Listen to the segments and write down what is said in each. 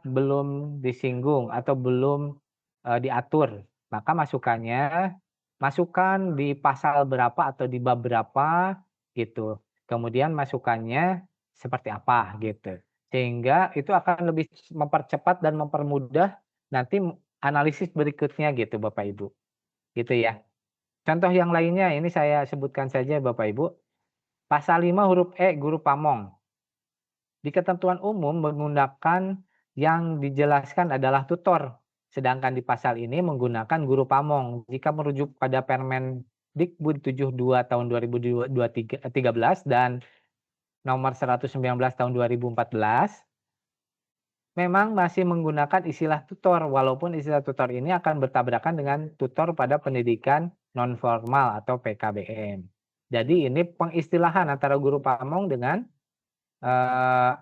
belum disinggung atau belum, diatur, maka masukkan di pasal berapa atau di bab berapa gitu. Kemudian masukannya seperti apa gitu. Sehingga itu akan lebih mempercepat dan mempermudah nanti analisis berikutnya gitu Bapak Ibu, gitu ya. Contoh yang lainnya ini saya sebutkan saja Bapak Ibu, pasal 5 huruf E guru pamong. Di ketentuan umum menggunakan yang dijelaskan adalah tutor, sedangkan di pasal ini menggunakan guru pamong. Jika merujuk pada Permendikbud 72 tahun 2013 dan nomor 119 tahun 2014, memang masih menggunakan istilah tutor, walaupun istilah tutor ini akan bertabrakan dengan tutor pada pendidikan non formal atau PKBM. Jadi ini pengistilahan antara guru pamong dengan eh,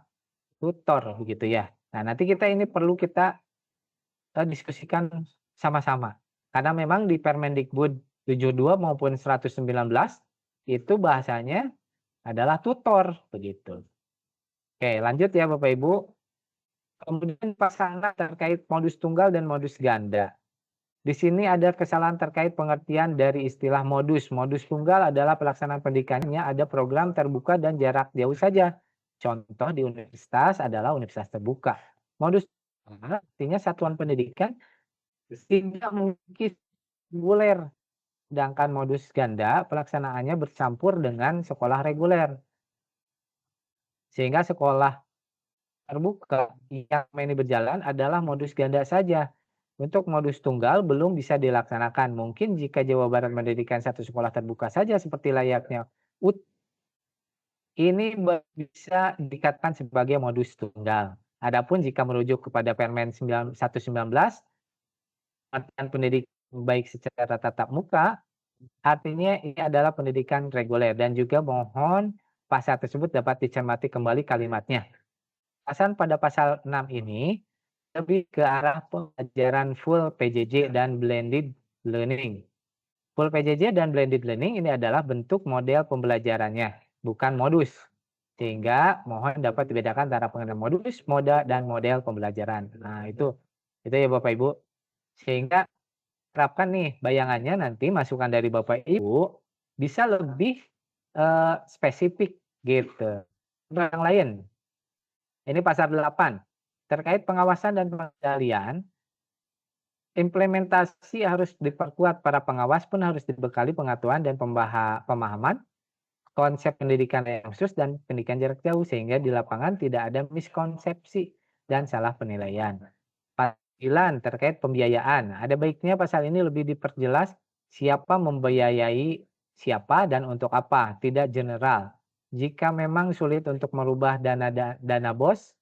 tutor begitu ya. Nah, nanti ini perlu kita, diskusikan sama-sama. Karena memang di Permendikbud 72 maupun 119 itu bahasanya adalah tutor, begitu. Oke, lanjut ya Bapak Ibu. Kemudian pasal 6 terkait modus tunggal dan modus ganda. Di sini ada kesalahan terkait pengertian dari istilah modus. Modus tunggal adalah pelaksanaan pendidikannya ada program terbuka dan jarak jauh saja. Contoh di universitas adalah universitas terbuka. Modus tunggal artinya satuan pendidikan tidak mungkin reguler. Sedangkan modus ganda pelaksanaannya bercampur dengan sekolah reguler. Sehingga sekolah terbuka yang ini berjalan adalah modus ganda saja. Untuk modus tunggal belum bisa dilaksanakan. Mungkin jika Jawa Barat mendirikan satu sekolah terbuka saja seperti layaknya UT, ini bisa dikatakan sebagai modus tunggal. Adapun jika merujuk kepada Permen 119, artian pendidikan baik secara tatap muka, artinya ini adalah pendidikan reguler dan juga mohon pasal tersebut dapat dicermati kembali kalimatnya. Pada pasal 6 ini lebih ke arah pembelajaran full PJJ dan blended learning. Full PJJ dan blended learning ini adalah bentuk model pembelajarannya, bukan modus. Sehingga mohon dapat dibedakan antara pengertian modus, moda, dan model pembelajaran. Nah, itu ya Bapak Ibu. Sehingga terapkan nih bayangannya nanti masukan dari Bapak Ibu bisa lebih spesifik gitu. Yang lain, ini pasal 8 terkait pengawasan dan pengendalian, implementasi harus diperkuat, para pengawas pun harus dibekali pengetahuan dan pemahaman konsep pendidikan yang khusus dan pendidikan jarak jauh sehingga di lapangan tidak ada miskonsepsi dan salah penilaian. Pasal 9 terkait pembiayaan. Ada baiknya pasal ini lebih diperjelas siapa membiayai siapa dan untuk apa, tidak general. Jika memang sulit untuk merubah dana BOS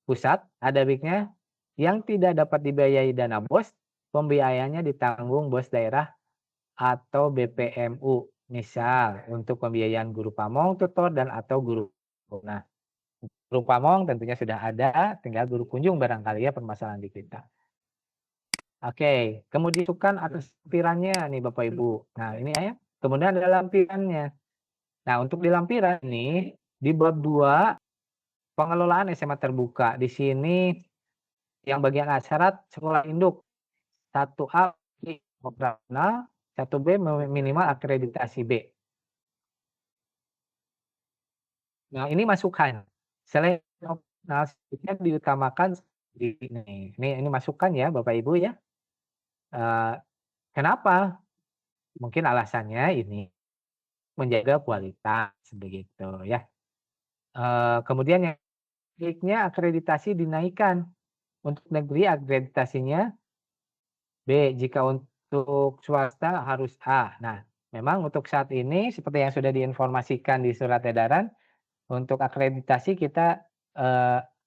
pusat, ada baiknya yang tidak dapat dibiayai dana BOS, pembiayaannya ditanggung BOS daerah atau BPMU. Misal untuk pembiayaan guru pamong, tutor, dan atau guru. Nah, guru pamong tentunya sudah ada, tinggal guru kunjung barangkali ya permasalahan di kita. Oke, kemudian kan atas lampirannya nih Bapak Ibu. Nah, ini ya. Kemudian ada lampirannya. Nah, untuk di lampiran ini di bab 2 pengelolaan SMA terbuka. Di sini yang bagian A syarat sekolah induk 1A operasional, 1B minimal akreditasi B. Nah, ini masukan. Selain opsional diutamakan di ini masukan ya Bapak Ibu ya. Kenapa? Mungkin alasannya ini menjaga kualitas begitu ya. Kemudian yang sebaiknya akreditasi dinaikkan. Untuk negeri akreditasinya B, jika untuk swasta harus A. Nah, memang untuk saat ini seperti yang sudah diinformasikan di surat edaran, untuk akreditasi kita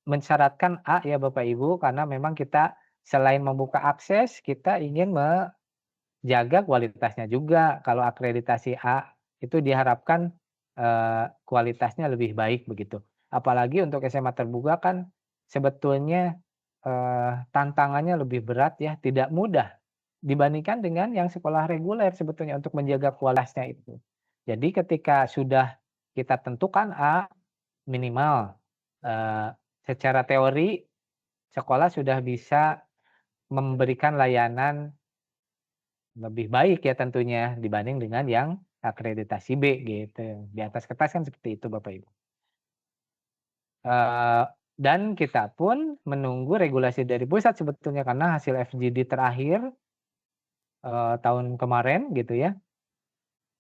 mensyaratkan A ya Bapak Ibu, karena memang kita selain membuka akses, kita ingin menjaga kualitasnya juga. Kalau akreditasi A itu diharapkan kualitasnya lebih baik begitu. Apalagi untuk SMA terbuka kan sebetulnya tantangannya lebih berat ya, tidak mudah dibandingkan dengan yang sekolah reguler sebetulnya untuk menjaga kualitasnya itu. Jadi ketika sudah kita tentukan A minimal secara teori sekolah sudah bisa memberikan layanan lebih baik ya tentunya dibanding dengan yang akreditasi B gitu. Di atas kertas kan seperti itu Bapak Ibu. Eee, dan kita pun menunggu regulasi dari pusat sebetulnya karena hasil FGD terakhir, tahun kemarin gitu ya,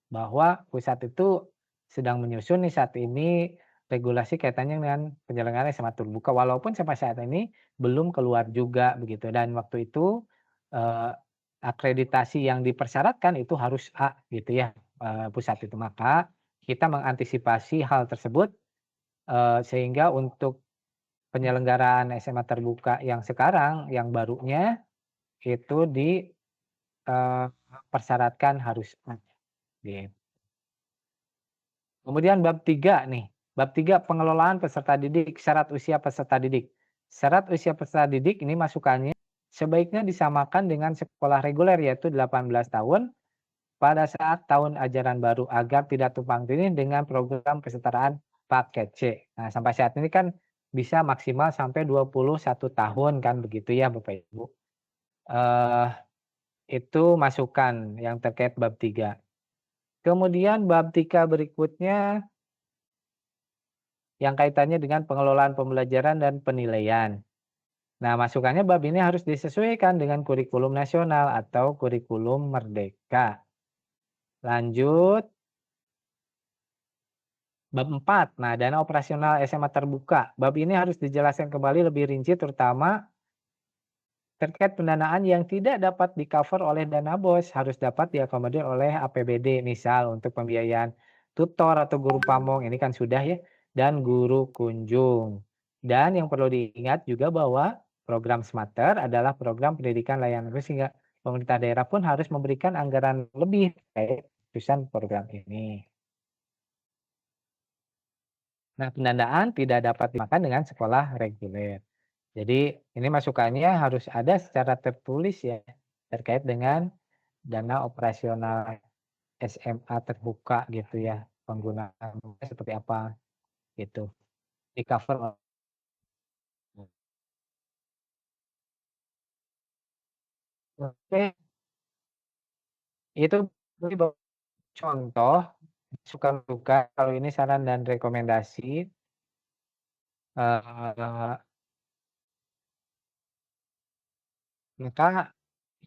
bahwa pusat itu sedang menyusun nih saat ini regulasi kaitannya dengan penyelenggaraan SMA terbuka walaupun sampai saat ini belum keluar juga begitu dan waktu itu, eee, akreditasi yang dipersyaratkan itu harus A gitu ya, pusat itu. Maka kita mengantisipasi hal tersebut, sehingga untuk penyelenggaraan SMA terbuka yang sekarang, yang barunya itu persyaratkan harus A, gitu. Kemudian bab 3 nih, bab 3 pengelolaan peserta didik, syarat usia peserta didik. Syarat usia peserta didik ini masukannya sebaiknya disamakan dengan sekolah reguler yaitu 18 tahun pada saat tahun ajaran baru agar tidak tumpang tindih dengan program kesetaraan paket C. Nah, sampai saat ini kan bisa maksimal sampai 21 tahun kan begitu ya Bapak Ibu. Eee, itu masukan yang terkait bab 3. Kemudian bab 3 berikutnya yang kaitannya dengan pengelolaan pembelajaran dan penilaian. Nah, masukannya bab ini harus disesuaikan dengan kurikulum nasional atau kurikulum merdeka. Lanjut, bab 4. Nah, dana operasional SMA terbuka. Bab ini harus dijelaskan kembali lebih rinci terutama terkait pendanaan yang tidak dapat di-cover oleh dana BOS, harus dapat diakomodir oleh APBD, misal untuk pembiayaan tutor atau guru pamong, ini kan sudah ya, dan guru kunjung. Dan yang perlu diingat juga bahwa program Smarter adalah program pendidikan layanan khusus sehingga pemerintah daerah pun harus memberikan anggaran lebih terkait keputusan program ini. Nah, pendanaan tidak dapat dimakan dengan sekolah reguler. Jadi ini masukannya harus ada secara tertulis ya, terkait dengan dana operasional SMA terbuka gitu ya, penggunaannya seperti apa gitu, di-cover oke, itu tadi contoh, suka duka kalau ini saran dan rekomendasi, eee, maka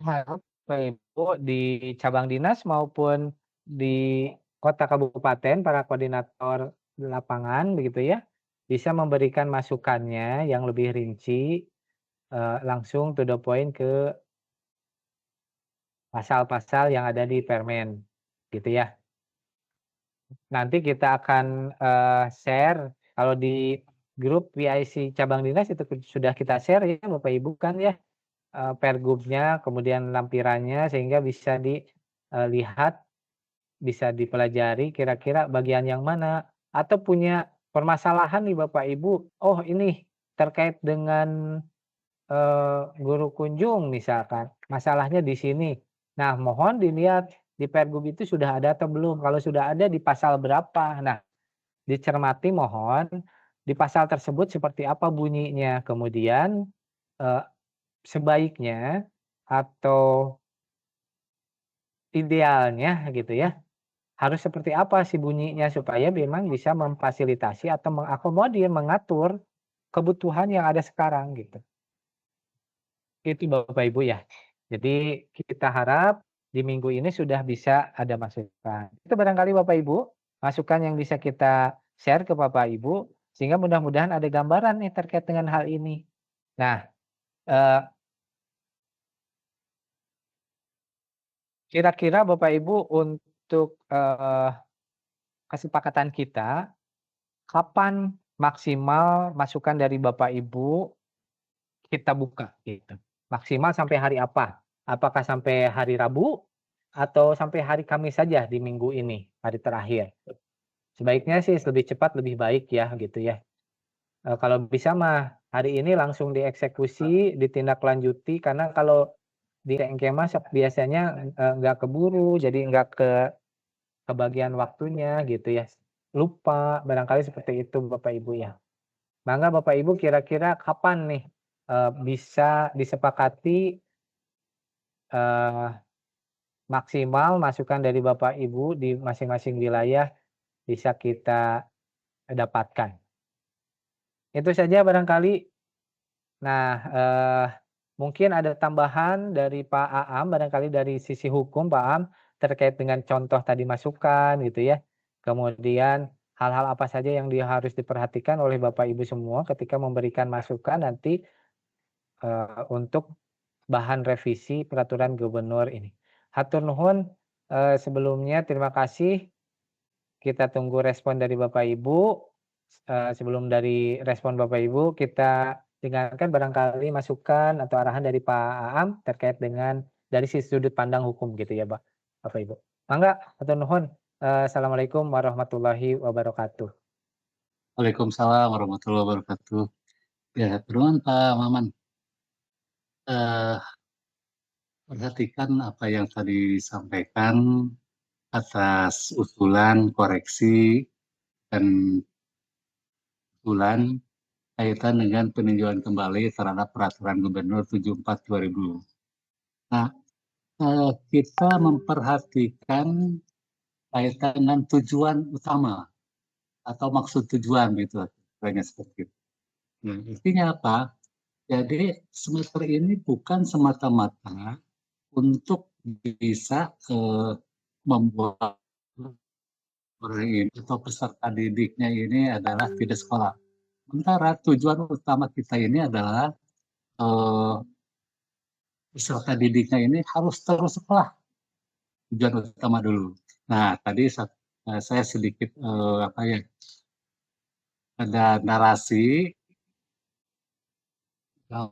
harap Bapak Ibu di cabang dinas maupun di kota kabupaten, para koordinator lapangan begitu ya, bisa memberikan masukannya yang lebih rinci, langsung to the point ke pasal-pasal yang ada di permen, gitu ya. Nanti kita akan, share kalau di grup PIC cabang dinas itu sudah kita share ya Bapak Ibu kan ya, pergubnya, kemudian lampirannya sehingga bisa dilihat, bisa dipelajari kira-kira bagian yang mana, atau punya permasalahan nih Bapak Ibu, oh ini terkait dengan, guru kunjung misalkan, masalahnya di sini. Nah mohon dilihat di pergub itu sudah ada atau belum, kalau sudah ada di pasal berapa. Nah dicermati mohon, di pasal tersebut seperti apa bunyinya, kemudian, eee, sebaiknya atau idealnya gitu ya, harus seperti apa sih bunyinya supaya memang bisa memfasilitasi atau mengakomodir, mengatur kebutuhan yang ada sekarang gitu. Itu Bapak Ibu ya. Jadi kita harap di minggu ini sudah bisa ada masukan. Itu barangkali Bapak Ibu, masukan yang bisa kita share ke Bapak Ibu, sehingga mudah-mudahan ada gambaran nih terkait dengan hal ini. Nah, eee, kira-kira Bapak Ibu untuk, kesepakatan kita, kapan maksimal masukan dari Bapak Ibu kita buka gitu? Maksimal sampai hari apa? Apakah sampai hari Rabu atau sampai hari Kamis saja di minggu ini, hari terakhir? Sebaiknya sih lebih cepat lebih baik ya gitu ya. Kalau bisa mah hari ini langsung dieksekusi, ditindaklanjuti karena kalau di Engkemas biasanya, nggak keburu jadi nggak kebagian waktunya gitu ya, lupa barangkali seperti itu Bapak Ibu ya. Mangga Bapak Ibu kira-kira kapan nih bisa disepakati, eee, maksimal masukan dari Bapak Ibu di masing-masing wilayah bisa kita dapatkan. Itu saja barangkali. Nah, mungkin ada tambahan dari Pak Aam, barangkali dari sisi hukum Pak Aam, terkait dengan contoh tadi masukan gitu ya. Kemudian hal-hal apa saja yang harus diperhatikan oleh Bapak Ibu semua ketika memberikan masukan nanti, untuk bahan revisi peraturan gubernur ini. Hatur nuhun, sebelumnya terima kasih, kita tunggu respon dari Bapak Ibu. Sebelum dari respon Bapak Ibu, kita dengarkan barangkali masukan atau arahan dari Pak Aam terkait dengan dari sisi sudut pandang hukum gitu ya, Bapak Ibu. Mangga, hatur nuhun. Assalamualaikum warahmatullahi wabarakatuh. Waalaikumsalam warahmatullahi wabarakatuh. Ya, berulang Pak Maman. Eh, Perhatikan apa yang tadi disampaikan atas usulan koreksi dan usulan kaitan dengan peninjauan kembali terhadap Peraturan Gubernur 74 2000. Nah, kita memperhatikan kaitan dengan tujuan utama atau maksud tujuan gitu, kayaknya seperti itu. Nah, intinya apa? Jadi semester ini bukan semata-mata untuk bisa membuat orang ini atau peserta didiknya ini adalah tidak sekolah. Sementara tujuan utama kita ini adalah eh, peserta didiknya ini harus terus sekolah. Tujuan utama dulu. Nah, tadi saya sedikit apa ya, ada narasi kalau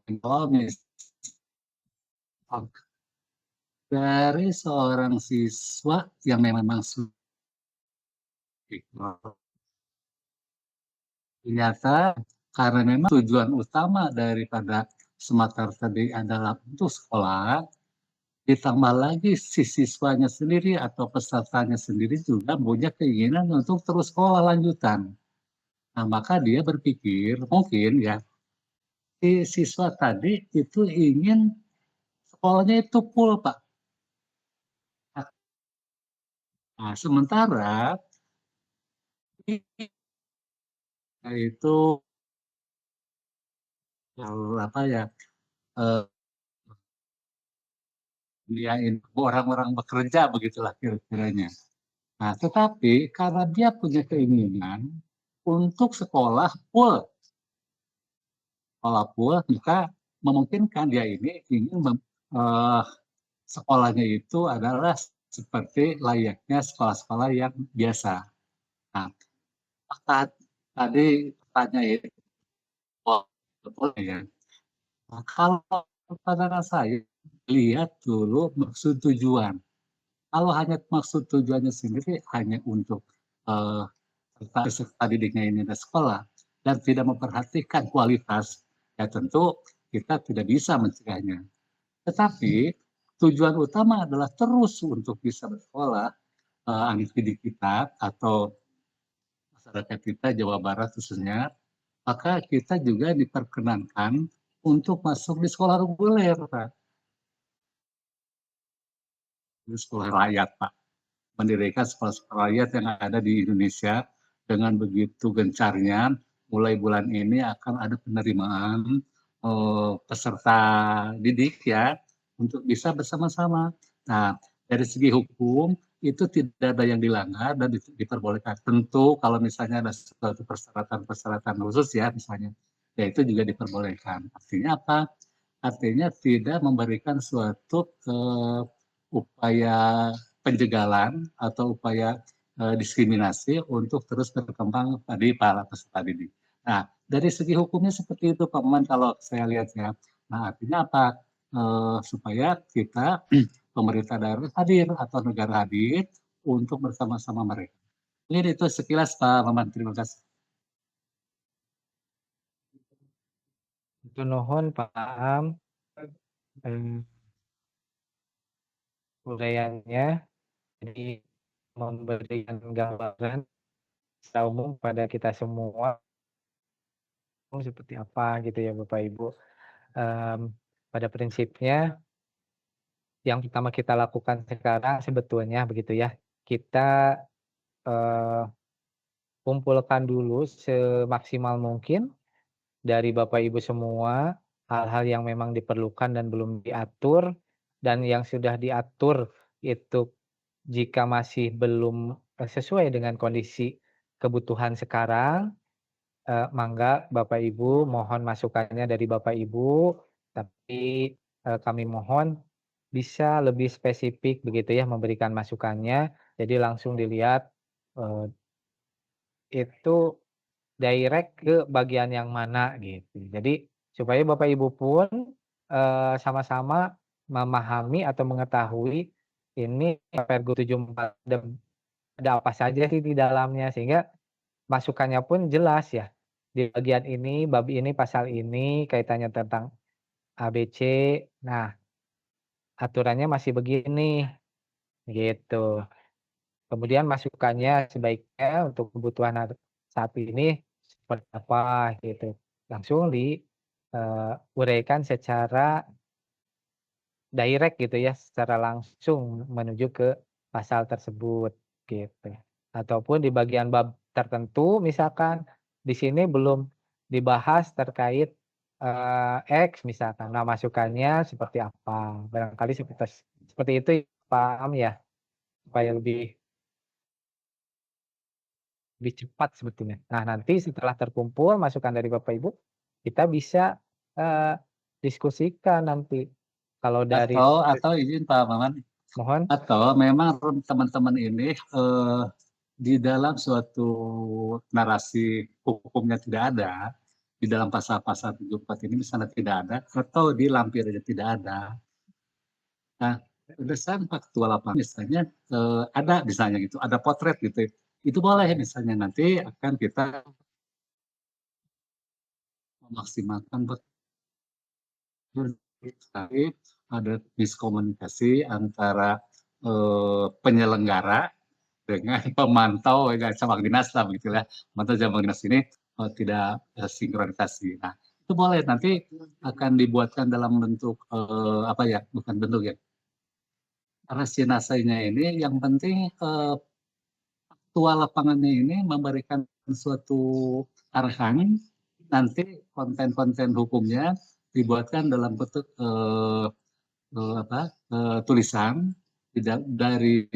dari seorang siswa yang memang sudah ternyata karena memang tujuan utama daripada semester tadi adalah untuk sekolah, ditambah lagi si siswanya sendiri atau pesertanya sendiri juga punya keinginan untuk terus sekolah lanjutan. Nah, maka dia berpikir mungkin ya, si siswa tadi itu ingin sekolahnya itu full, Pak. Nah, sementara itu apa ya, eh, dia orang-orang bekerja begitulah kira-kiranya. Nah, tetapi karena dia punya keinginan untuk sekolah full, maka memungkinkan dia ini ingin uh, sekolahnya itu adalah seperti layaknya sekolah-sekolah yang biasa. Nah, maka tadi pertanyaan itu, oh, betul ya. Nah, kalau pandangan saya, lihat dulu maksud tujuan. Kalau hanya maksud tujuannya sendiri hanya untuk uh, peserta didiknya ini ada sekolah dan tidak memperhatikan kualitas, ya tentu kita tidak bisa mencegahnya. Tetapi tujuan utama adalah terus untuk bisa bersekolah, anak didik kita atau masyarakat kita Jawa Barat khususnya, maka kita juga diperkenankan untuk masuk di sekolah reguler, Pak. Di sekolah rakyat, Pak. Mendirikan sekolah-sekolah rakyat yang ada di Indonesia dengan begitu gencarnya. Mulai bulan ini akan ada penerimaan peserta didik ya untuk bisa bersama-sama. Nah, dari segi hukum itu tidak ada yang dilanggar dan diperbolehkan. Tentu kalau misalnya ada suatu persyaratan-persyaratan khusus ya misalnya, ya itu juga diperbolehkan. Artinya apa? Artinya tidak memberikan suatu upaya penjagalan atau upaya diskriminasi untuk terus berkembang tadi para peserta didik. Nah, dari segi hukumnya seperti itu Pak Maman kalau saya lihat ya. Nah, artinya apa? Supaya kita pemerintah daerah hadir atau negara hadir untuk bersama-sama mereka. Ini itu sekilas Pak Maman, terima kasih. Hatur nuhun Pak Aam, uraiannya, jadi memberikan gambaran secara umum pada kita semua seperti apa gitu ya Bapak Ibu. pada prinsipnya yang pertama kita lakukan sekarang sebetulnya begitu ya, kita, eee, kumpulkan dulu semaksimal mungkin dari Bapak Ibu semua, hal-hal yang memang diperlukan dan belum diatur, dan yang sudah diatur itu jika masih belum, sesuai dengan kondisi kebutuhan sekarang, mangga Bapak Ibu mohon masukannya dari Bapak Ibu, tapi, kami mohon bisa lebih spesifik begitu ya memberikan masukannya, jadi langsung dilihat, eee, itu direct ke bagian yang mana gitu. Jadi supaya Bapak Ibu pun, sama-sama memahami atau mengetahui ini Pergub 74 ada apa saja sih di dalamnya, sehingga masukannya pun jelas ya. Di bagian ini, bab ini, pasal ini kaitannya tentang A, B, C. Nah, aturannya masih begini, gitu. Kemudian masukannya sebaiknya untuk kebutuhan saat ini seperti apa gitu. Langsung uraikan secara direct gitu ya, secara langsung menuju ke pasal tersebut gitu. Ataupun di bagian bab tertentu misalkan di sini belum dibahas terkait, X misalkan. Nah, masukannya seperti apa? Barangkali seperti itu paham ya? Supaya lebih cepat sebetulnya. Nah, nanti setelah terkumpul masukan dari Bapak Ibu, kita bisa, eee, diskusikan nanti. Kalau dari Atau izin Pak Maman, mohon atau memang teman-teman ini, di dalam suatu narasi hukumnya tidak ada, di dalam pasal-pasal 74 ini misalnya tidak ada, atau di lampirannya tidak ada. Nah, berdasarkan faktual apa misalnya, ada misalnya gitu, ada potret gitu, itu boleh misalnya nanti akan kita memaksimalkan tapi ada miskomunikasi antara, penyelenggara dengan pemantau ya cabang dinas lah begitu ya. Pemantau cabang dinas ini, tidak, sinkronisasi. Nah, itu boleh nanti akan dibuatkan dalam bentuk, apa ya, bukan bentuk ya, rasinasanya ini yang penting, ketua lapangannya ini memberikan suatu arahan, nanti konten-konten hukumnya dibuatkan dalam bentuk, tulisan dari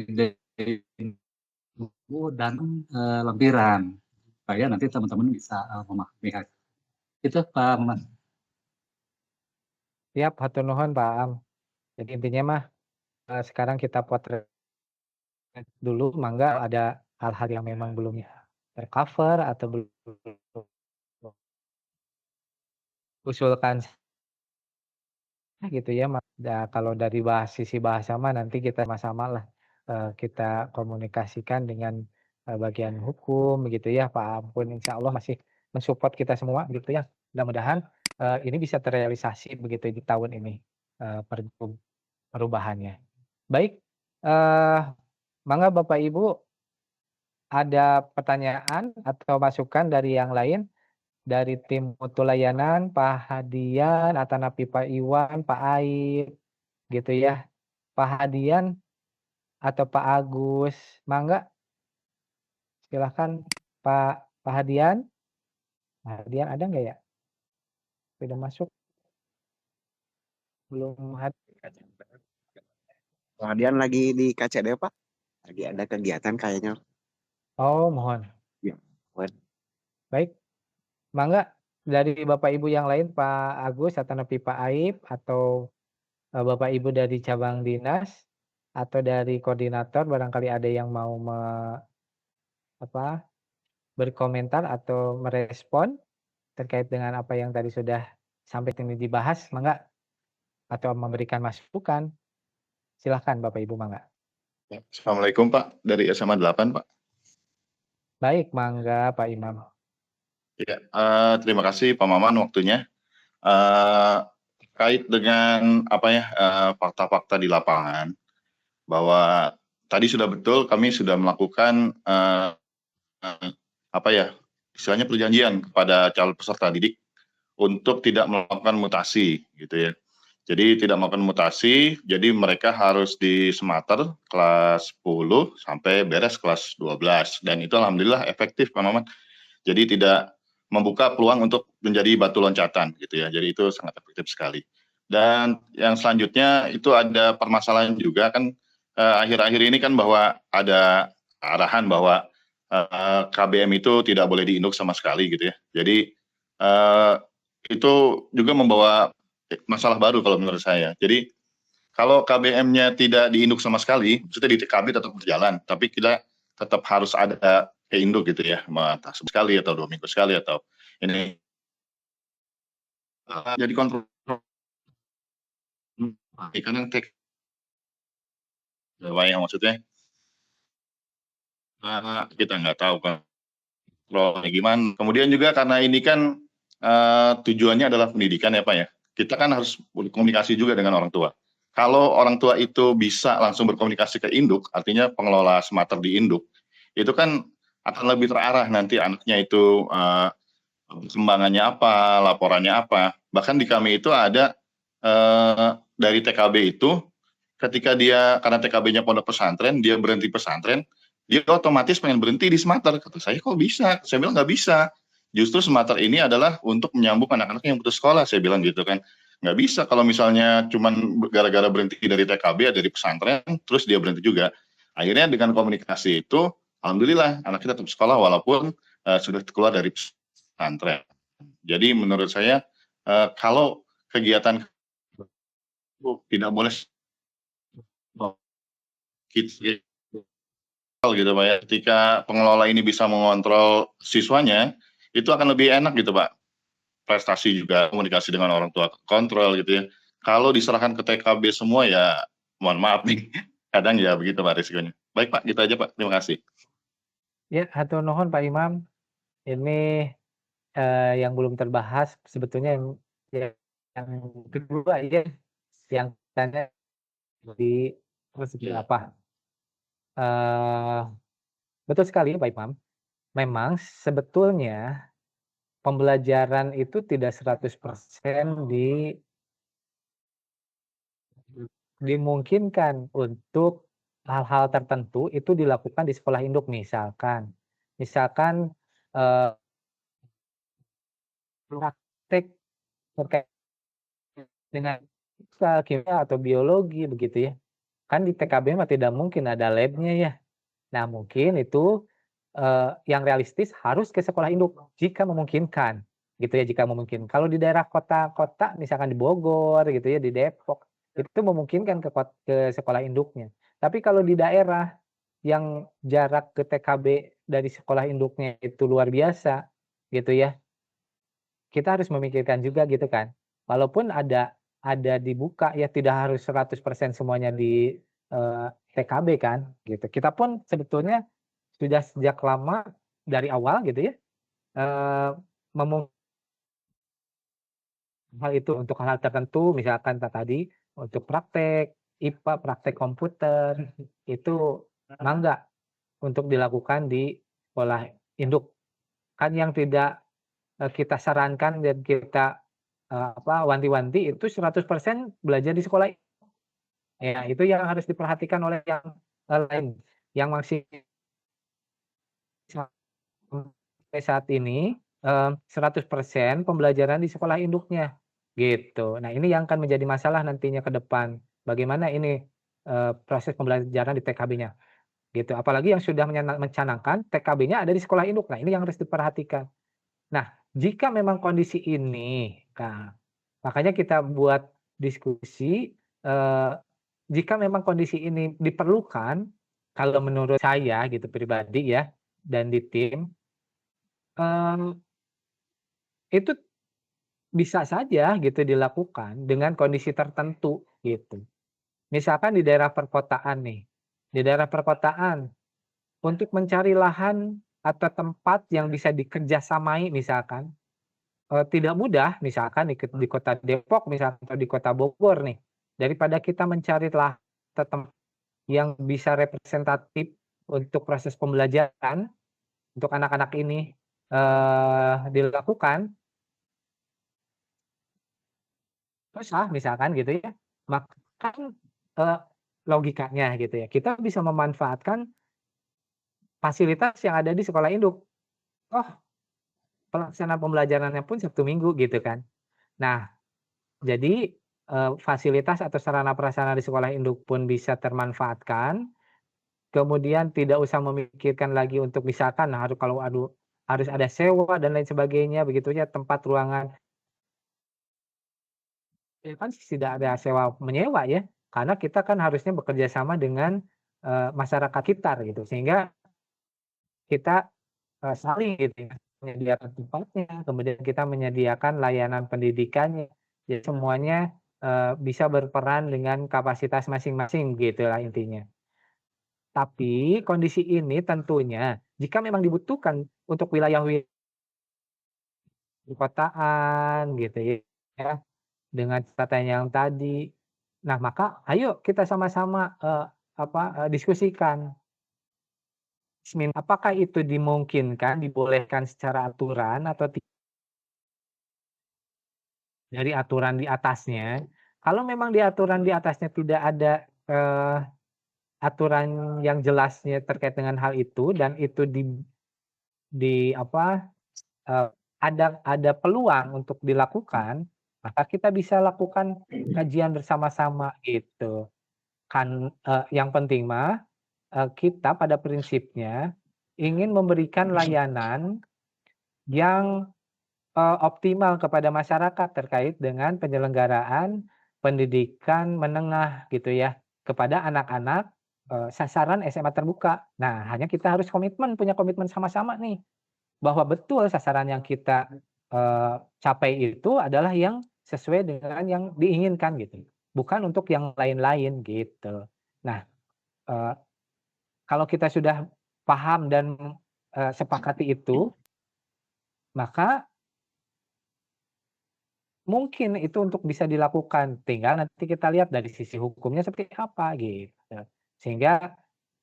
buku dan, lampiran, supaya nanti teman-teman bisa, memahami hal itu Pak Maman. siap, hatur nuhun, paham. Jadi intinya mah, sekarang kita potret dulu, mangga ada hal-hal yang memang belum tercover atau belum usulkan gitu ya, kalau dari sisi bahasa mah nanti kita sama-sama lah, kita komunikasikan dengan, bagian hukum begitu ya, Pak Ampun insya Allah masih mensupport kita semua gitu ya. Mudah-mudahan, ini bisa terrealisasi begitu di tahun ini, perubahannya. Baik, eee, mangga Bapak Ibu ada pertanyaan atau masukan dari yang lain? Dari tim mutu layanan, Pak Hadian, Atanapi Pak Iwan, Pak Aib, gitu ya. Pak Hadian atau Pak Agus, mangga silahkan Pak Hadian. Pak Hadian ada nggak ya? Sudah masuk? Belum Kemudian lagi di KCD Pak, lagi ada kegiatan kayaknya. oh mohon. Ya, buat Baik, mangga dari Bapak Ibu yang lain, Pak Agus, Atanapi Pak Aib, atau Bapak Ibu dari cabang dinas, atau dari koordinator barangkali ada yang mau apa, berkomentar atau merespon terkait dengan apa yang tadi sudah sampai ini dibahas, mangga, atau memberikan masukan, silahkan Bapak Ibu, mangga. Ya, Assalamualaikum Pak, dari SMA 8 Pak. Baik, mangga Pak Imam. Ya, terima kasih Pak Maman waktunya. Terkait dengan apa ya, fakta-fakta di lapangan, bahwa tadi sudah betul kami sudah melakukan apa ya, istilahnya perjanjian kepada calon peserta didik untuk tidak melakukan mutasi gitu ya. Jadi tidak melakukan mutasi, jadi mereka harus di Semater kelas 10 sampai beres kelas 12 dan itu alhamdulillah efektif Pak Maman. Jadi tidak membuka peluang untuk menjadi batu loncatan gitu ya. Jadi itu sangat efektif sekali. Dan yang selanjutnya itu ada permasalahan juga kan akhir-akhir ini kan bahwa ada arahan bahwa KBM itu tidak boleh diinduk sama sekali gitu ya. Jadi itu juga membawa masalah baru kalau menurut saya. Jadi kalau KBM-nya tidak diinduk sama sekali, maksudnya di TKB tetap berjalan, tapi kita tetap harus ada keinduk gitu ya, entah sekali atau 2 minggu sekali atau ini jadi kontrol karena yang maksudnya kita nggak tahu kan kontrolnya gimana. Kemudian juga karena ini kan tujuannya adalah pendidikan ya Pak ya. Kita kan harus berkomunikasi juga dengan orang tua. Kalau orang tua itu bisa langsung berkomunikasi ke induk, artinya pengelola Semater di induk, itu kan akan lebih terarah nanti anaknya itu perkembangannya apa, laporannya apa. Bahkan di kami itu ada dari TKB itu, ketika dia karena TKB-nya pondok pesantren, dia berhenti pesantren, dia otomatis pengen berhenti di Semater. Kata saya kok bisa? Saya bilang nggak bisa. Justru Semater ini adalah untuk menyambung anak-anak yang putus sekolah, saya bilang gitu kan. Nggak bisa kalau misalnya cuman gara-gara berhenti dari TKB, dari pesantren, terus dia berhenti juga. Akhirnya dengan komunikasi itu, alhamdulillah anak kita tetap sekolah walaupun sudah keluar dari pesantren. Jadi menurut saya kalau kegiatan tidak boleh gitu Pak ya. Ketika pengelola ini bisa mengontrol siswanya, itu akan lebih enak gitu Pak. Prestasi juga, komunikasi dengan orang tua kontrol gitu ya. Kalau diserahkan ke TKB semua ya mohon maaf nih, kadang ya begitu Pak risikonya. Baik Pak, gitu aja Pak. Terima kasih. Ya, hatur nuhun Pak Imam. Ini yang belum terbahas sebetulnya yang kedua ya, yang tanya di seperti apa. Betul sekali Pak Imam. Memang sebetulnya pembelajaran itu tidak 100% dimungkinkan untuk hal-hal tertentu itu dilakukan di sekolah induk misalkan. Misalkan praktek terkait dengan fisika, kimia atau biologi begitu ya. Kan di TKB mah tidak mungkin ada lab-nya ya. Nah, mungkin itu yang realistis harus ke sekolah induk jika memungkinkan, gitu ya, jika memungkinkan. Kalau di daerah kota-kota misalkan di Bogor gitu ya, di Depok, itu memungkinkan ke sekolah induknya. Tapi kalau di daerah yang jarak ke TKB dari sekolah induknya itu luar biasa gitu ya, kita harus memikirkan juga gitu kan. Walaupun ada dibuka ya tidak harus 100% semuanya di TKB kan gitu. Kita pun sebetulnya sudah sejak lama dari awal gitu ya, hal itu untuk hal-hal tertentu misalkan tadi untuk praktek IPA, praktek komputer itu mangga untuk dilakukan di sekolah induk. Kan yang tidak kita sarankan dan kita wanti-wanti itu 100% belajar di sekolah. Ya, itu yang harus diperhatikan oleh yang lain yang masih sampai saat ini 100% pembelajaran di sekolah induknya, gitu. Nah, ini yang akan menjadi masalah nantinya ke depan. Bagaimana ini proses pembelajaran di TKB-nya, gitu. Apalagi yang sudah mencanangkan TKB-nya ada di sekolah induk. Nah, ini yang harus diperhatikan. Nah, jika memang kondisi ini, nah, makanya kita buat diskusi, jika memang kondisi ini diperlukan, kalau menurut saya gitu pribadi ya, dan di tim, itu bisa saja gitu dilakukan dengan kondisi tertentu gitu. Misalkan di daerah perkotaan nih, di daerah perkotaan untuk mencari lahan atau tempat yang bisa dikerjasamai misalkan, tidak mudah misalkan di kota Depok misalkan atau di kota Bogor nih, daripada kita mencari lahan atau tempat yang bisa representatif untuk proses pembelajaran untuk anak-anak ini dilakukan, susah misalkan gitu ya, maka kan, logikanya gitu ya, kita bisa memanfaatkan fasilitas yang ada di sekolah induk. Oh, pelaksanaan pembelajarannya pun Sabtu Minggu gitu kan. Nah, jadi, fasilitas atau sarana prasarana di sekolah induk pun bisa termanfaatkan, kemudian tidak usah memikirkan lagi untuk misalkan harus ada sewa dan lain sebagainya begitu ya, tempat ruangan, ya kan tidak ada sewa menyewa ya, karena kita kan harusnya bekerja sama dengan, masyarakat sekitar gitu, sehingga kita, saling gitu ya, menyediakan tempatnya, kemudian kita menyediakan layanan pendidikannya. Jadi semuanya, bisa berperan dengan kapasitas masing-masing gitulah intinya. Tapi kondisi ini tentunya jika memang dibutuhkan untuk wilayah perkotaan gitu ya, dengan catatan yang tadi. Nah, maka ayo kita sama-sama, diskusikan. Apakah itu dimungkinkan, dibolehkan secara aturan atau dari aturan di atasnya? Kalau memang di aturan di atasnya tidak ada, aturan yang jelasnya terkait dengan hal itu dan itu di apa, eee, ada peluang untuk dilakukan, maka kita bisa lakukan kajian bersama-sama gitu. Kan, yang penting mah, kita pada prinsipnya ingin memberikan layanan yang, optimal kepada masyarakat terkait dengan penyelenggaraan pendidikan menengah gitu ya, kepada anak-anak, sasaran SMA terbuka. Nah, hanya kita harus punya komitmen sama-sama nih, bahwa betul sasaran yang kita, capai itu adalah yang sesuai dengan yang diinginkan gitu, bukan untuk yang lain-lain gitu. Nah, eee, kalau kita sudah paham dan, sepakati itu, maka mungkin itu untuk bisa dilakukan, tinggal nanti kita lihat dari sisi hukumnya seperti apa gitu. Sehingga,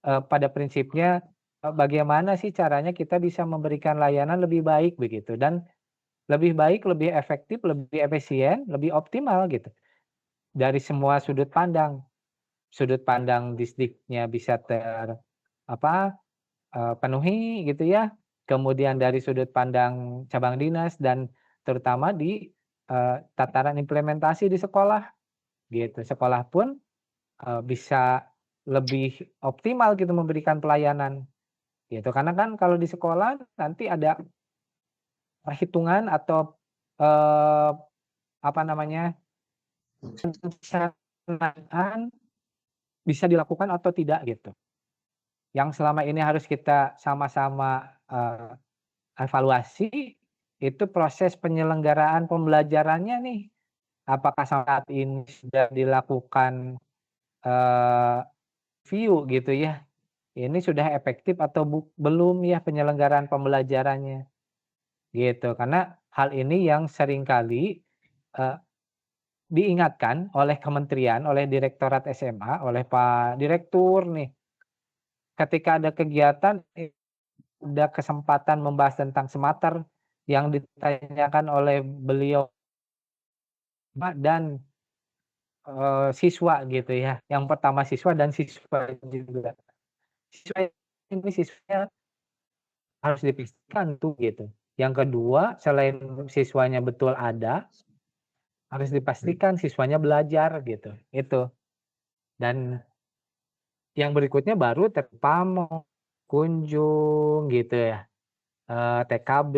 pada prinsipnya, bagaimana sih caranya kita bisa memberikan layanan lebih baik begitu dan lebih baik, lebih efektif, lebih efisien, lebih optimal gitu. Dari semua sudut pandang distrik-nya bisa penuhi gitu ya. Kemudian dari sudut pandang cabang dinas dan terutama di, tataran implementasi di sekolah gitu. Sekolah pun, bisa lebih optimal gitu memberikan pelayanan gitu. Karena kan kalau di sekolah nanti ada perhitungan atau, eee, apa namanya, perencanaan bisa dilakukan atau tidak gitu. Yang selama ini harus kita sama-sama, evaluasi, itu proses penyelenggaraan pembelajarannya nih. Apakah saat ini sudah dilakukan, eee, review gitu ya, ini sudah efektif atau belum ya penyelenggaraan pembelajarannya, gitu. Karena hal ini yang seringkali, eee, diingatkan oleh kementerian, oleh direktorat SMA, oleh Pak Direktur nih, ketika ada kegiatan, ada kesempatan membahas tentang semater yang ditanyakan oleh beliau dan, siswa gitu ya, yang pertama siswa dan siswa juga. Siswa ini siswanya harus dipastikan tuh gitu. Yang kedua, selain siswanya betul ada, harus dipastikan siswanya belajar gitu, itu. Dan yang berikutnya baru terpamong, kunjung gitu ya, TKB,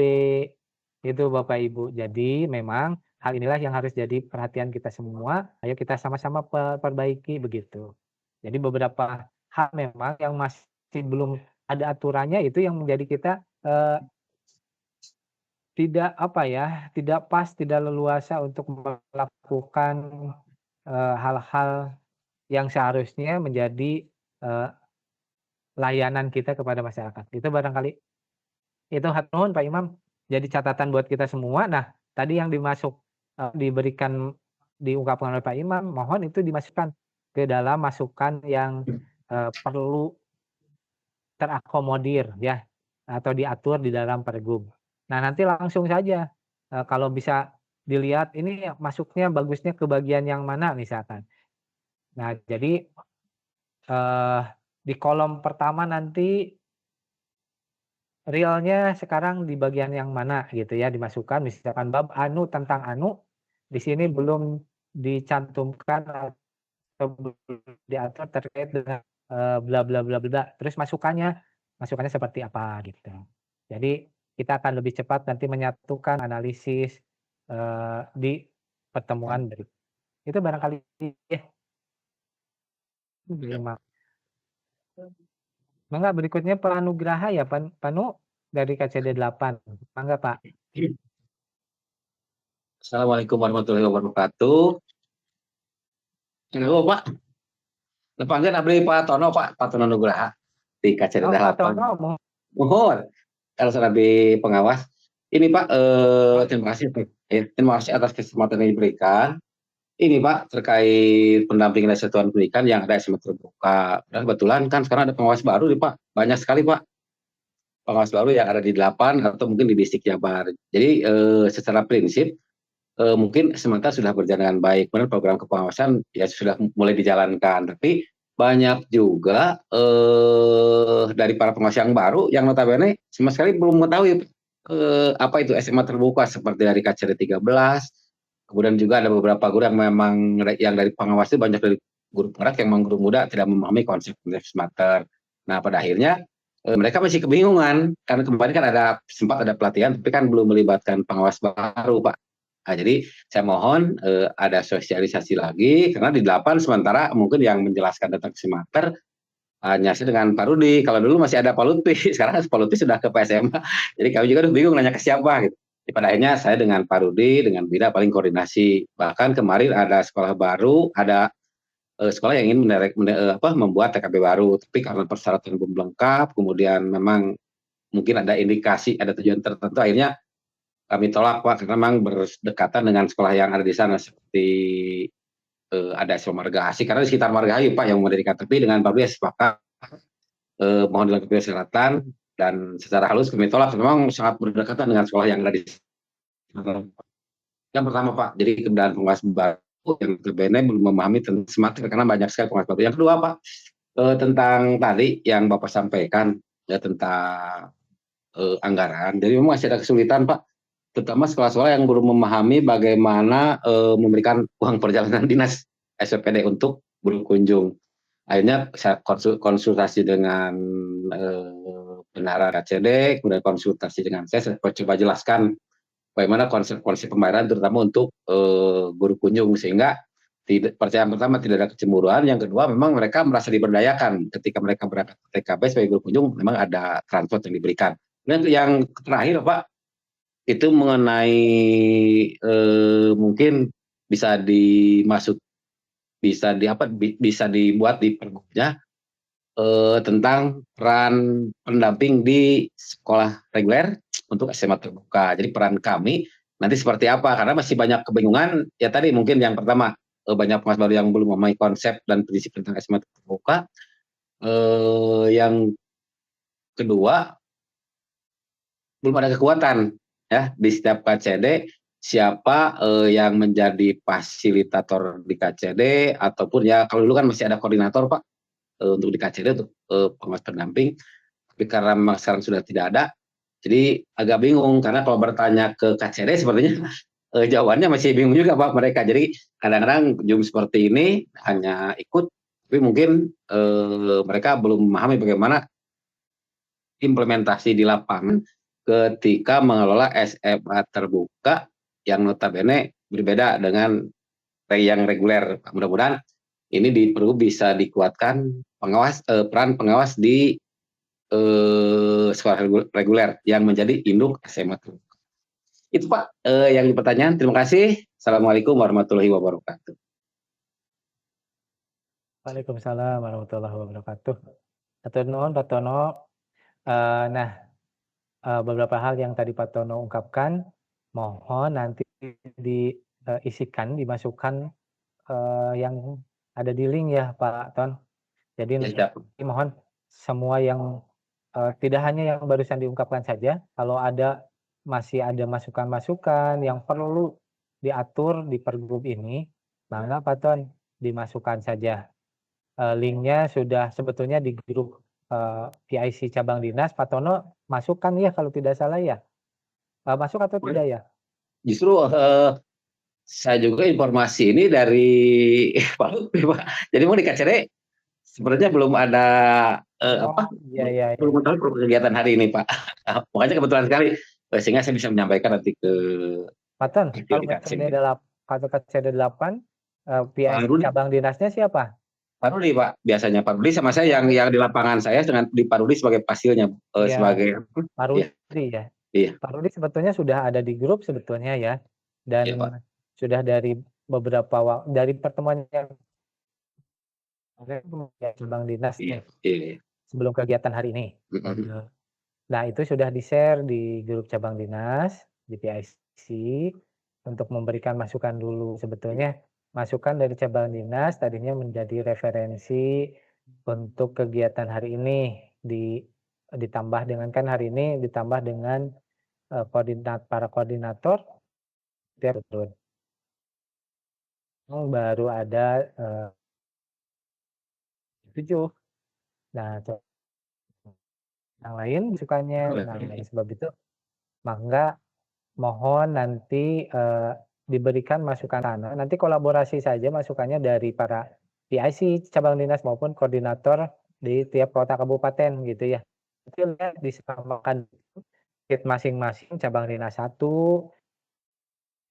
itu Bapak Ibu. Jadi memang hal inilah yang harus jadi perhatian kita semua, ayo kita sama-sama perbaiki begitu. Jadi beberapa hal memang yang masih belum ada aturannya itu yang menjadi kita, tidak apa ya, tidak pas, tidak leluasa untuk melakukan, hal-hal yang seharusnya menjadi, layanan kita kepada masyarakat. Itu barangkali itu hatur nuhun Pak Imam, jadi catatan buat kita semua. Nah, tadi yang diungkapkan oleh Pak Imam, mohon itu dimasukkan ke dalam masukan yang, perlu terakomodir ya, atau diatur di dalam Pergub. Nah, nanti langsung saja, kalau bisa dilihat ini masuknya bagusnya ke bagian yang mana misalkan. Nah, jadi di kolom pertama nanti realnya sekarang di bagian yang mana gitu ya, dimasukkan misalkan bab anu tentang anu, di sini belum dicantumkan atau belum diatur terkait dengan bla bla bla bla, terus masukannya seperti apa gitu. Jadi kita akan lebih cepat nanti menyatukan analisis di pertemuan berikut. Itu barangkali ya. Terima. Mangga berikutnya Pak Nugraha ya Pak Nu dari KCD 8. Mangga Pak. Assalamualaikum warahmatullahi wabarakatuh. Halo Pak. Lepangan abdi Pak Tono Pak Tono Nugraha di KCD 8. Pak Tono, Mohon. Kalau sebagai pengawas. Ini Pak, terima kasih atas kesempatan yang diberikan. Ini Pak terkait pendampingan dan satuan pendidikan yang ada SMA terbuka. Dan kebetulan kan sekarang ada pengawas baru nih Pak. Banyak sekali Pak pengawas baru yang ada di 8 atau mungkin di distrik Jabar. Jadi secara prinsip mungkin sementara sudah berjalan dengan baik. Kemudian program kepengawasan ya sudah mulai dijalankan. Tapi banyak juga dari para pengawas yang baru yang notabene sama sekali belum mengetahui apa itu SMA terbuka seperti dari KCD 13. Kemudian juga ada beberapa guru yang memang yang dari pengawas itu banyak dari guru penggerak yang memang guru muda tidak memahami konsep smarter. Nah pada akhirnya mereka masih kebingungan karena kemarin kan sempat ada pelatihan tapi kan belum melibatkan pengawas baru Pak. Nah, jadi saya mohon ada sosialisasi lagi karena di 8 sementara mungkin yang menjelaskan tentang smarter hanya dengan Pak Rudi. Kalau dulu masih ada Pak Lutfi, sekarang Pak Lutfi sudah ke PSMA. Jadi kami juga bingung nanya ke siapa gitu. Pada akhirnya saya dengan Pak Rudi, dengan Bida paling koordinasi. Bahkan kemarin ada sekolah baru, ada sekolah yang ingin membuat TKP baru, tapi karena persyaratan belum lengkap, kemudian memang mungkin ada indikasi, ada tujuan tertentu, akhirnya kami tolak Pak, karena memang berdekatan dengan sekolah yang ada di sana, seperti ada sekolah Margahayu, karena di sekitar Margahayu Pak yang mendirikan, tapi dengan Pak Rudi sepakat mohon dilakukan persyaratan, dan secara halus kami tolak, memang sangat berdekatan dengan sekolah yang ada di sana. Yang pertama Pak, jadi keberadaan pengawas baru yang notabene belum memahami tentang smarter karena banyak sekali pengawas baru. Yang kedua Pak, tentang tadi yang Bapak sampaikan ya tentang anggaran. Jadi memang masih ada kesulitan Pak, terutama sekolah-sekolah yang belum memahami bagaimana memberikan uang perjalanan dinas SPPD untuk berkunjung. Akhirnya saya konsultasi dengan bendahara KCD, kemudian konsultasi dengan saya coba jelaskan bagaimana konsep pembayaran terutama untuk guru kunjung, sehingga percayaan pertama tidak ada kecemburuan, yang kedua memang mereka merasa diberdayakan ketika mereka berangkat ke TKP sebagai guru kunjung, memang ada transport yang diberikan. Dan yang terakhir Pak, itu mengenai mungkin bisa bisa dibuat di pergubnya tentang peran pendamping di sekolah reguler untuk SMA terbuka. Jadi peran kami nanti seperti apa? Karena masih banyak kebingungan. Ya tadi mungkin yang pertama banyak pengawas baru yang belum memahami konsep dan prinsip tentang SMA terbuka. Yang kedua belum ada kekuatan ya di setiap KCD. Siapa yang menjadi fasilitator di KCD ataupun ya kalau dulu kan masih ada koordinator Pak untuk di KCD untuk pengawas pendamping, tapi karena memang sekarang sudah tidak ada, jadi agak bingung karena kalau bertanya ke KCD sepertinya jawabannya masih bingung juga Pak mereka. Jadi kadang-kadang Zoom seperti ini hanya ikut, tapi mungkin mereka belum memahami bagaimana implementasi di lapangan ketika mengelola SMA terbuka yang notabene berbeda dengan yang reguler. Mudah-mudahan ini perlu bisa dikuatkan peran pengawas di sekolah reguler yang menjadi induk SMA terbuka. Itu Pak yang pertanyaan. Terima kasih. Assalamualaikum warahmatullahi wabarakatuh. Waalaikumsalam warahmatullahi wabarakatuh. Atur nuhun Pak Tono. Beberapa hal yang tadi Pak Tono ungkapkan, mohon nanti diisikan, dimasukkan yang ada di link ya Pak Ton. Jadi mohon semua yang tidak hanya yang barusan diungkapkan saja, kalau masih ada masukan-masukan yang perlu diatur di pergub ini, maka Pak Ton dimasukkan saja. Linknya sudah sebetulnya di grup PIC cabang dinas. Pak Tono masukkan ya kalau tidak salah ya. Masuk atau tidak ya? Justru saya juga informasi ini dari Pak Lutfi, Pak. Jadi mau di KCD sebenarnya belum ada Iya. belum tahu kegiatan hari ini, Pak. Makanya kebetulan sekali sehingga saya bisa menyampaikan nanti ke Pak Ton, kalau di KCD. KCD 8 PIC Rudi. cabang dinasnya siapa? Pak Rudi, Pak. Biasanya Pak Rudi sama saya yang di lapangan saya dengan di Pak Rudi sebagai pasilnya Iya, sebagai Pak Rudi ya. Iya. Pak Rudi sebetulnya sudah ada di grup sebetulnya ya. Dan Iya, Pak. sudah dari beberapa dari pertemuan yang cabang dinas Iya. sebelum kegiatan hari ini. Nah, itu sudah di-share di grup cabang dinas di PIC untuk memberikan masukan dulu. Sebetulnya masukan dari cabang dinas tadinya menjadi referensi untuk kegiatan hari ini ditambah dengan kan hari ini ditambah dengan para koordinator turun. Baru ada 7. Nah, yang lain masukannya. Nah, oleh sebab itu maka mohon nanti diberikan masukan sana. Nanti kolaborasi saja masukannya dari para PIC cabang dinas maupun koordinator di tiap kota kabupaten gitu ya. Nanti lihat disamakan masing-masing cabang dinas 1,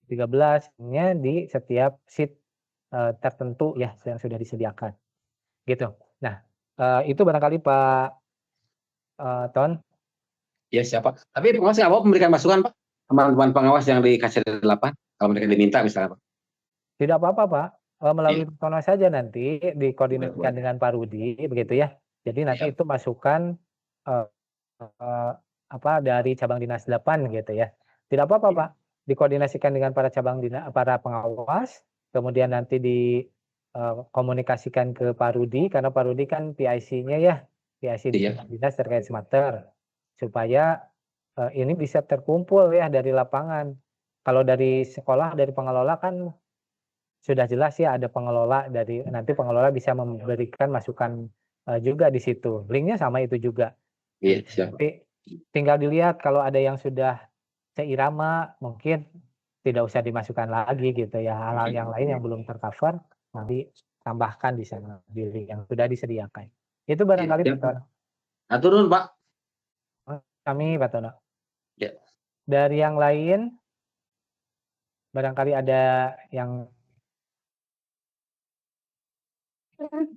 13-nya di setiap seat tertentu ya yang sudah disediakan. Gitu. Nah, itu barangkali Pak Ton. Ya, siapa? Tapi pengawas nggak mau memberikan masukan, Pak? Teman-teman pengawas yang di KCD 8 kalau mereka diminta misalnya, Pak. Tidak apa-apa, Pak. Melalui Pak Tono saja nanti dikoordinasikan dengan Pak Rudi begitu ya. Jadi nanti itu masukan dari cabang dinas 8 gitu ya. Tidak apa-apa, Pak. Dikoordinasikan dengan para para pengawas, kemudian nanti komunikasikan ke Pak Rudi karena Pak Rudi kan PIC-nya ya, PIC dinas terkait smarter supaya ini bisa terkumpul ya dari lapangan. Kalau dari sekolah, dari pengelola kan sudah jelas ya ada pengelola nanti pengelola bisa memberikan masukan juga di situ. Linknya sama itu juga. Iya, siap. Tapi tinggal dilihat kalau ada yang sudah seirama mungkin tidak usah dimasukkan lagi gitu ya. Hal-hal yang lain yang belum tercover nanti tambahkan di sana di link yang sudah disediakan. Itu barangkali Pak Tono. Turun, Pak. Kami Pak Tono. Ya. Dari yang lain barangkali ada yang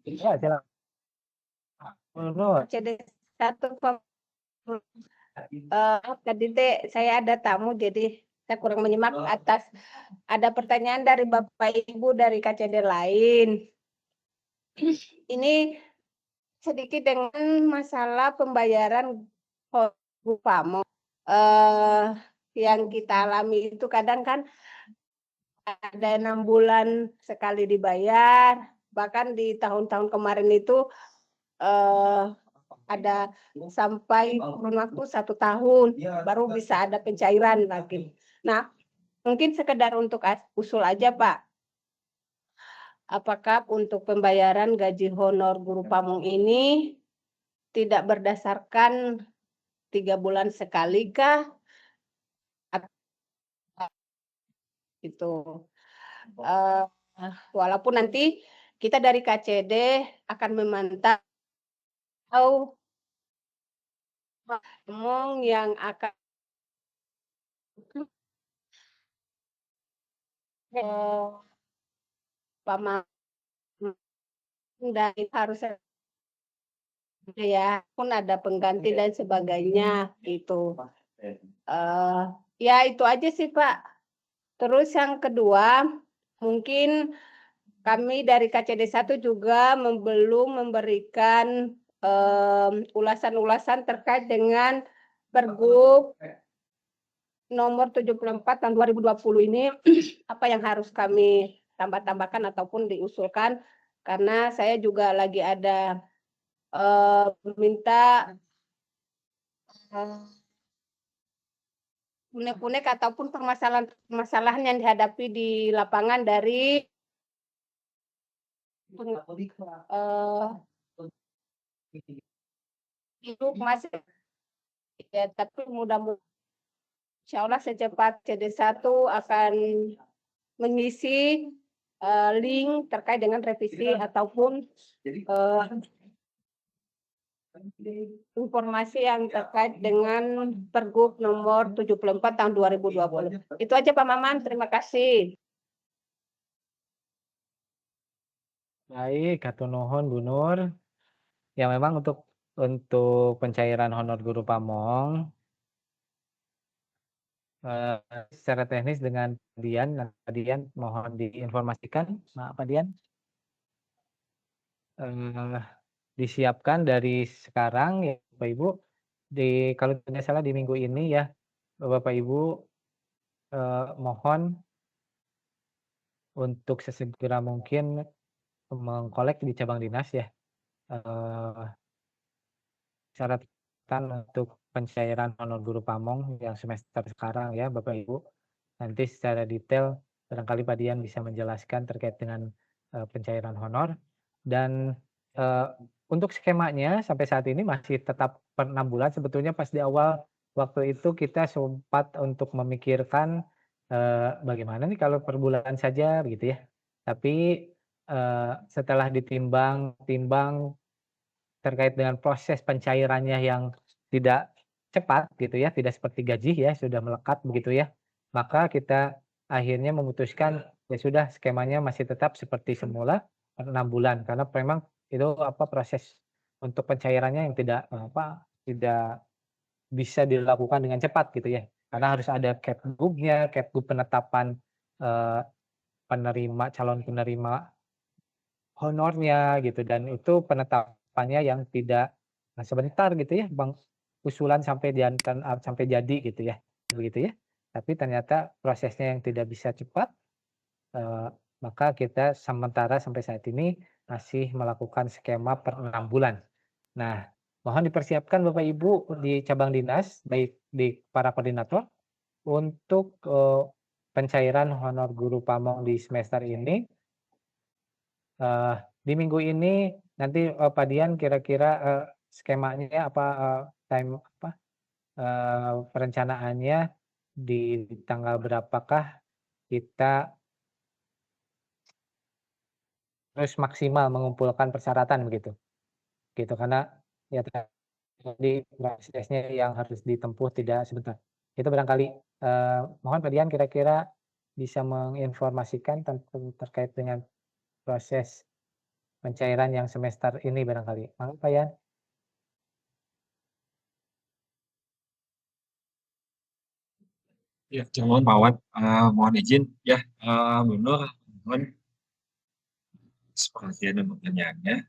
ya silakan. KCD 1 tadi saya ada tamu jadi saya kurang menyimak atas ada pertanyaan dari Bapak Ibu dari KCD lain. Ini sedikit dengan masalah pembayaran Gupamo yang kita alami itu kadang kan ada 6 bulan sekali dibayar, bahkan di tahun-tahun kemarin itu ada sampai kurun waktu 1 tahun baru bisa ada pencairan lagi. Nah, mungkin sekedar untuk usul aja Pak. Apakah untuk pembayaran gaji honor guru pamong ini tidak berdasarkan 3 bulan sekali kah? Gitu. Walaupun nanti kita dari KCD akan memantau pamong yang akan dan harus ya pun ada pengganti dan sebagainya itu ya itu aja sih Pak. Terus yang kedua mungkin kami dari KCD 1 juga belum memberikan ulasan-ulasan terkait dengan Pergub nomor 74 tahun 2020 ini apa yang harus kami tambahkan ataupun diusulkan karena saya juga lagi ada minta unek-unek ataupun permasalahan-permasalahan yang dihadapi di lapangan dari hidup masih ya, tapi mudah-mudahan insya Allah secepat CD1 akan mengisi link terkait dengan revisi ataupun informasi yang terkait dengan Pergub nomor 74 tahun 2020. Itu aja Pak Maman, terima kasih. Baik, hatur nuhun Bu Nur. Ya memang untuk pencairan honor guru pamong secara teknis dengan Pak Dian mohon diinformasikan, Pak Dian. Disiapkan dari sekarang ya Bapak Ibu, kalau tidak salah di minggu ini ya Bapak Ibu mohon untuk sesegera mungkin mengkolek di cabang dinas ya syaratan untuk pencairan honor guru pamong yang semester sekarang ya Bapak Ibu. Nanti secara detail barangkali Pak Dian bisa menjelaskan terkait dengan pencairan honor dan untuk skemanya sampai saat ini masih tetap per 6 bulan. Sebetulnya pas di awal waktu itu kita sempat untuk memikirkan bagaimana nih kalau per bulan saja gitu ya. Tapi setelah ditimbang terkait dengan proses pencairannya yang tidak cepat gitu ya, tidak seperti gaji ya sudah melekat begitu ya. Maka kita akhirnya memutuskan ya sudah skemanya masih tetap seperti semula per 6 bulan karena memang itu proses untuk pencairannya yang tidak bisa dilakukan dengan cepat gitu ya. Karena harus ada Kepgub-nya, Kepgub penetapan calon penerima honornya gitu dan itu penetapannya yang tidak sebentar gitu ya, Bang, usulan sampai jadi gitu ya, begitu ya. Tapi ternyata prosesnya yang tidak bisa cepat, maka kita sementara sampai saat ini masih melakukan skema per 6 bulan. Nah, mohon dipersiapkan Bapak Ibu di cabang dinas, baik di para koordinator, untuk pencairan honor guru pamong di semester ini. Di minggu ini nanti Pak Dian kira-kira skemanya perencanaannya di tanggal berapakah kita terus maksimal mengumpulkan persyaratan begitu. Gitu karena ya tadi prosesnya yang harus ditempuh tidak sebentar. Itu barangkali mohon Pak Dian kira-kira bisa menginformasikan terkait dengan proses pencairan yang semester ini barangkali. Mangga Pak Yan. Ya, mohon Pak mohon izin ya, Bu Nur, mohon perhatian dan pertanyaannya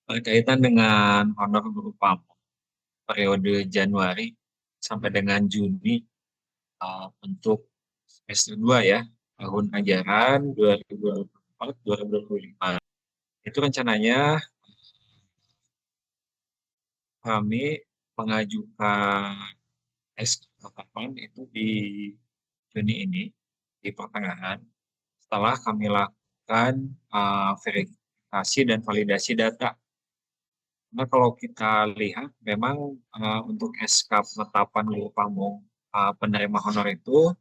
berkaitan dengan honor guru pamong periode Januari sampai dengan Juni untuk semester 2 ya, tahun ajaran 2024-2025. Itu rencananya kami mengajukan SK penetapan itu di Juni ini, di pertengahan, setelah kami lakukan verifikasi dan validasi data. Nah, kalau kita lihat, memang untuk SK penetapan guru pamong penerima honor itu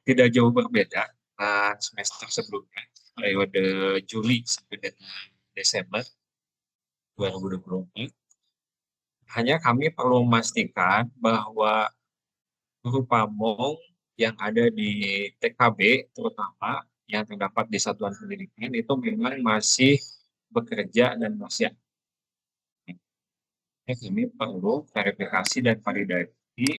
tidak jauh berbeda dengan semester sebelumnya, periode Juli sampai dengan Desember 2024. Hanya kami perlu memastikan bahwa guru pamong yang ada di TKB, terutama yang terdapat di satuan pendidikan, itu memang masih bekerja dan masih aktif. Kami perlu verifikasi dan validasi